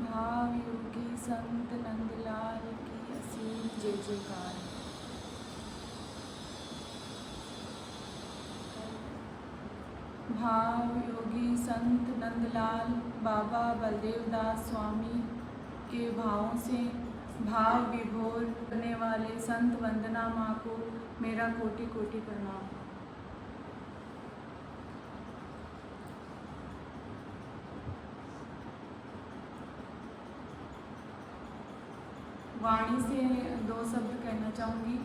भाव योगी संत नंदलाल की असीम जय जयकार। भाव योगी संत नंदलाल बाबा बलदेव दास स्वामी के भावों से भाव विभोर करने वाले संत वंदना माँ को मेरा कोटि कोटि प्रणाम। वाणी से दो शब्द कहना चाहूँगी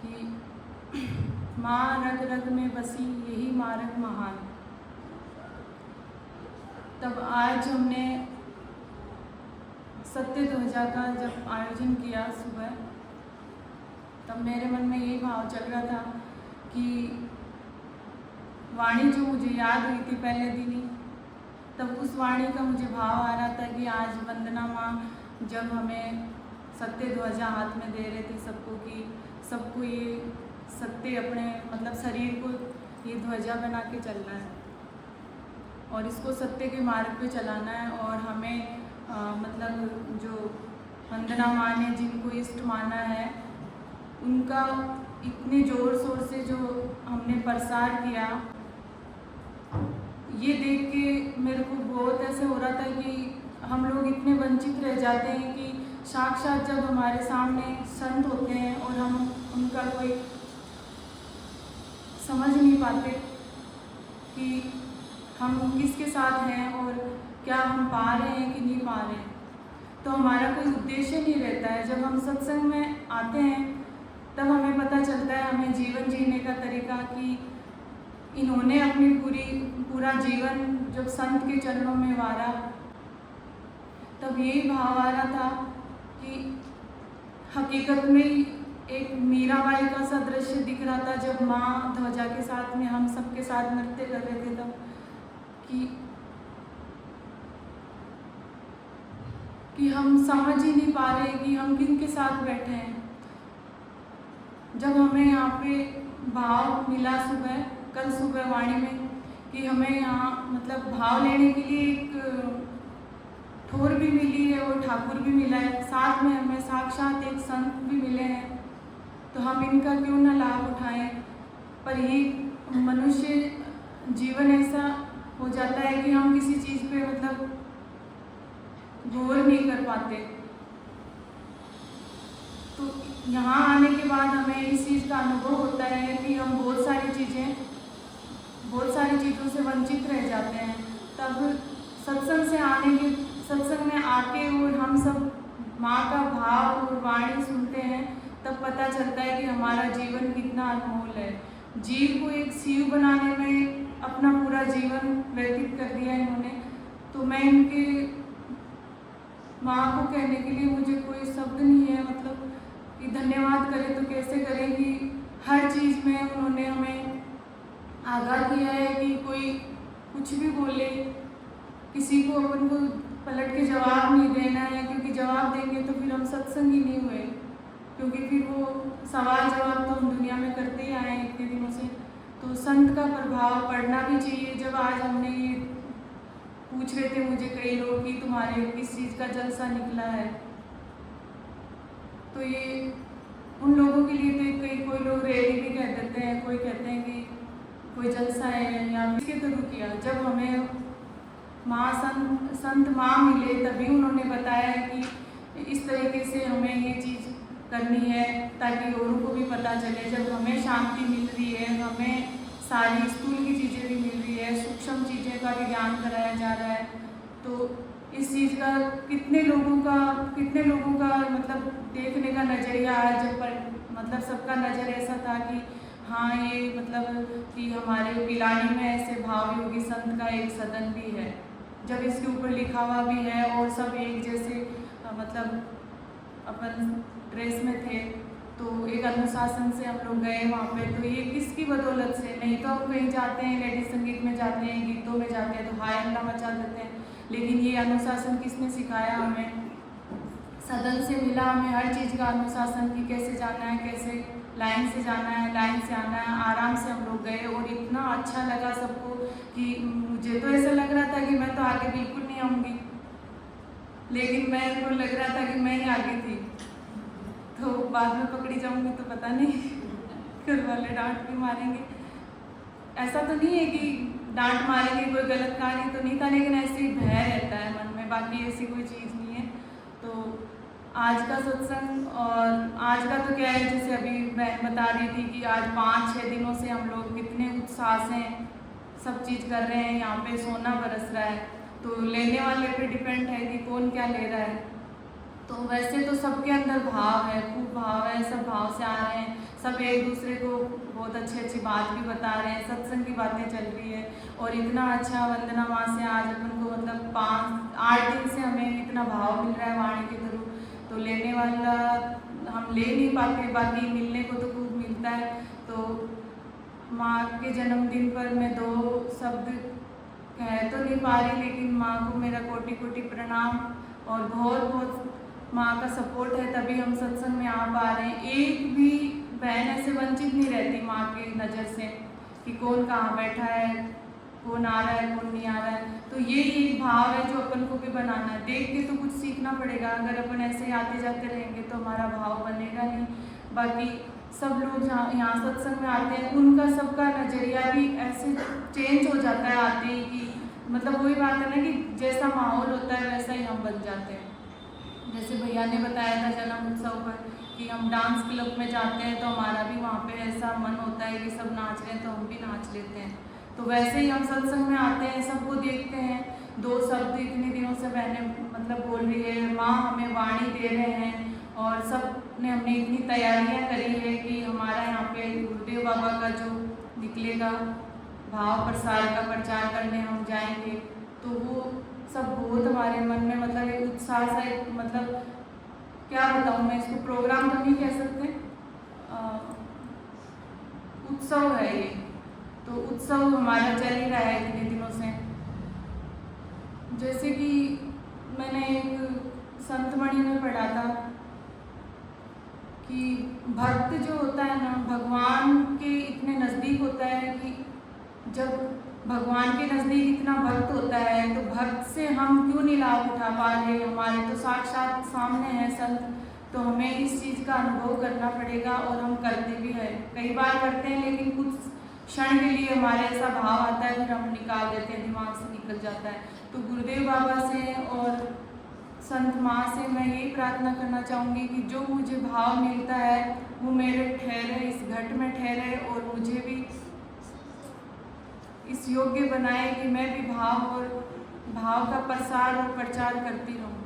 कि माँ रग रग में बसी यही मारग महान। तब आज हमने सत्य ध्वजा का जब आयोजन किया सुबह, तब मेरे मन में यही भाव चल रहा था कि वाणी जो मुझे याद हुई थी पहले दिन ही, तब उस वाणी का मुझे भाव आ रहा था कि आज वंदना माँ जब हमें सत्य ध्वजा हाथ में दे रहे थे सबको, कि सबको ये सत्य अपने मतलब शरीर को ये ध्वजा बना के चलना है और इसको सत्य के मार्ग पे चलाना है। और हमें मतलब जो वंदना माँ ने जिनको इष्ट माना है उनका इतने ज़ोर शोर से जो हमने प्रसार किया, ये देख के मेरे को बहुत ऐसे हो रहा था कि हम लोग इतने वंचित रह जाते हैं कि साक्षात जब हमारे सामने संत होते हैं और हम उनका कोई समझ नहीं पाते कि हम किसके साथ हैं और क्या हम पा रहे हैं कि नहीं पा रहे हैं, तो हमारा कोई उद्देश्य नहीं रहता है। जब हम सत्संग में आते हैं तब हमें पता चलता है हमें जीवन जीने का तरीका, कि इन्होंने अपनी पूरा जीवन जब संत के चरणों में वारा, तब यही भाव आ रहा था कि हकीकत में एक मीराबाई का सा दृश्य दिख रहा था जब माँ ध्वजा के साथ में हम सबके साथ नृत्य कर रहे थे, तब कि हम समझ ही नहीं पा रहे कि हम किन के साथ बैठे हैं। जब हमें यहाँ पे भाव मिला कल सुबह वाणी में कि हमें यहाँ मतलब भाव लेने के लिए एक ठोर भी मिली है और ठाकुर भी मिला है, साथ में हमें साक्षात एक संत भी मिले हैं, तो हम इनका क्यों ना लाभ उठाएं। पर ये मनुष्य जीवन ऐसा हो जाता है कि हम किसी चीज़ पे मतलब गौर नहीं कर पाते। तो यहाँ आने के बाद हमें इस चीज़ का अनुभव होता है कि हम बहुत सारी चीज़ों से वंचित रह जाते हैं। तब सत्संग में आके और हम सब माँ का भाव और वाणी सुनते हैं, तब पता चलता है कि हमारा जीवन कितना अनमोल है। जीव को एक शिव बनाने में अपना पूरा जीवन व्यतीत कर दिया इन्होंने। तो मैं इनके माँ को कहने के लिए मुझे कोई शब्द नहीं है, मतलब कि धन्यवाद करें तो कैसे करें कि हर चीज़ में उन्होंने हमें आगाह किया है कि कोई कुछ भी बोले, किसी को अपन को पलट के जवाब नहीं देना है, क्योंकि जवाब देंगे तो फिर हम सत्संग ही नहीं हुए, क्योंकि फिर वो सवाल जवाब तो हम दुनिया में करते ही आए हैं इतने दिनों से। तो संत का प्रभाव पड़ना भी चाहिए। जब आज हमने ये पूछ रहे थे मुझे कई लोग कि तुम्हारे किस चीज़ का जलसा निकला है, तो ये उन लोगों के लिए तो कोई लोग रैली भी कह देते हैं, कोई कहते हैं कि कोई जलसा है या किसके थ्रू किया। जब हमें संत माँ मिले तभी उन्होंने बताया कि इस तरीके से हमें ये चीज़ करनी है ताकि औरों को भी पता चले। जब हमें शांति मिल रही है, हमें सारी स्थूल की चीज़ें भी मिल रही है, सूक्ष्म चीज़ें का भी ज्ञान कराया जा रहा है, तो इस चीज़ का कितने लोगों का मतलब देखने का नज़रिया आज मतलब सबका नज़र ऐसा था कि हाँ ये मतलब कि हमारे पिलानी में ऐसे भाव योगी संत का एक सदन भी है। जब इसके ऊपर लिखा हुआ भी है और सब एक जैसे मतलब अपन ड्रेस में थे, तो एक अनुशासन से हम लोग गए वहाँ पे। तो ये किसकी बदौलत से, नहीं तो हम कहीं जाते हैं लेडीज संगीत में जाते हैं, गीतों में जाते हैं तो हाय अल्लाह मचा देते हैं, लेकिन ये अनुशासन किसने सिखाया हमें? सदन से मिला हमें हर चीज़ का अनुशासन कि कैसे जाना है, कैसे लाइन से जाना है, लाइन से आना है। आराम से हम लोग गए और इतना अच्छा लगा सबको कि मुझे तो ऐसा लग रहा था कि मैं तो आगे बिल्कुल नहीं आऊँगी, लेकिन मेरे को लग रहा था कि मैं ही आगे थी, तो बाद में पकड़ी जाऊंगी तो पता नहीं घर वाले डांट भी मारेंगे। ऐसा तो नहीं है कि डांट मारेंगे, कोई गलत कार्य तो नहीं था, लेकिन ऐसे ही भय रहता है मन में, बाकी ऐसी कोई चीज़ नहीं है। तो आज का सत्संग और आज का तो क्या है, जैसे अभी बहन बता रही थी कि आज 5-6 दिनों से हम लोग कितने उत्साह से सब चीज़ कर रहे हैं, यहाँ पे सोना बरस रहा है, तो लेने वाले पे डिपेंड है कि कौन क्या ले रहा है। तो वैसे तो सबके अंदर भाव है, खूब भाव है, सब भाव से आ रहे हैं, सब एक दूसरे को बहुत अच्छी अच्छी बात भी बता रहे हैं, सत्संग की बातें चल रही है। और इतना अच्छा वंदना माँ से आज अपन को मतलब 5-8 दिन से हमें इतना भाव मिल रहा है वाणी के थ्रू, तो लेने वाला हम ले नहीं पाते, बाकी मिलने को तो खूब मिलता है। तो माँ के जन्मदिन पर मैं 2 शब्द कह तो नहीं पा रही, लेकिन माँ को मेरा कोटि कोटि प्रणाम, और बहुत बहुत माँ का सपोर्ट है तभी हम सत्संग में आ पा रहे हैं। एक भी बहन ऐसे वंचित नहीं रहती माँ की नज़र से कि कौन कहाँ बैठा है, कौन आ रहा है, कौन नहीं आ रहा है। तो ये एक भाव है जो अपन को भी बनाना है, देख के तो कुछ सीखना पड़ेगा, अगर अपन ऐसे ही आते जाते रहेंगे तो हमारा भाव बनेगा नहीं। बाकी सब लोग जहाँ यहाँ सत्संग में आते हैं, उनका सबका नज़रिया भी ऐसे चेंज हो जाता है आते ही, कि मतलब वही बात है ना कि जैसा माहौल होता है वैसा ही हम बन जाते हैं। जैसे भैया ने बताया था जन्म उत्सव पर कि हम डांस क्लब में जाते हैं तो हमारा भी वहाँ पे ऐसा मन होता है कि सब नाच रहे हैं तो हम भी नाच लेते हैं। तो वैसे ही हम सत्संग में आते हैं, सबको देखते हैं, 2 शब्द इतने दिनों से बहने मतलब बोल रही है, माँ हमें वाणी दे रहे हैं, और सब ने हमने इतनी तैयारियाँ करी है कि हमारा यहाँ पे गुरुदेव बाबा का जो निकलेगा भाव प्रसार का प्रचार करने हम जाएंगे, तो वो सब बहुत हमारे मन में मतलब एक उत्साह सा, एक मतलब क्या बताऊँ मैं इसको, प्रोग्राम तो नहीं कह सकते, उत्सव है ये। तो उत्सव हमारा चल ही रहा है इतने दिनों से। जैसे कि मैंने एक संतमणि में पढ़ा था कि भक्त जो होता है ना, भगवान के इतने नज़दीक होता है कि जब भगवान के नज़दीक इतना भक्त होता है तो भक्त से हम क्यों नहीं लाभ उठा पा रहे, हमारे तो साक्षात सामने है संत, तो हमें इस चीज़ का अनुभव करना पड़ेगा, और हम करते भी हैं, कई बार करते हैं, लेकिन कुछ क्षण के लिए हमारे ऐसा भाव आता है फिर हम निकाल देते हैं, दिमाग से निकल जाता है। तो गुरुदेव बाबा से और संत माँ से मैं यही प्रार्थना करना चाहूँगी कि जो मुझे भाव मिलता है वो मेरे ठहरे, इस घट में ठहरे, और मुझे भी इस योग्य बनाए कि मैं भी भाव का प्रसार और प्रचार करती रहूँ।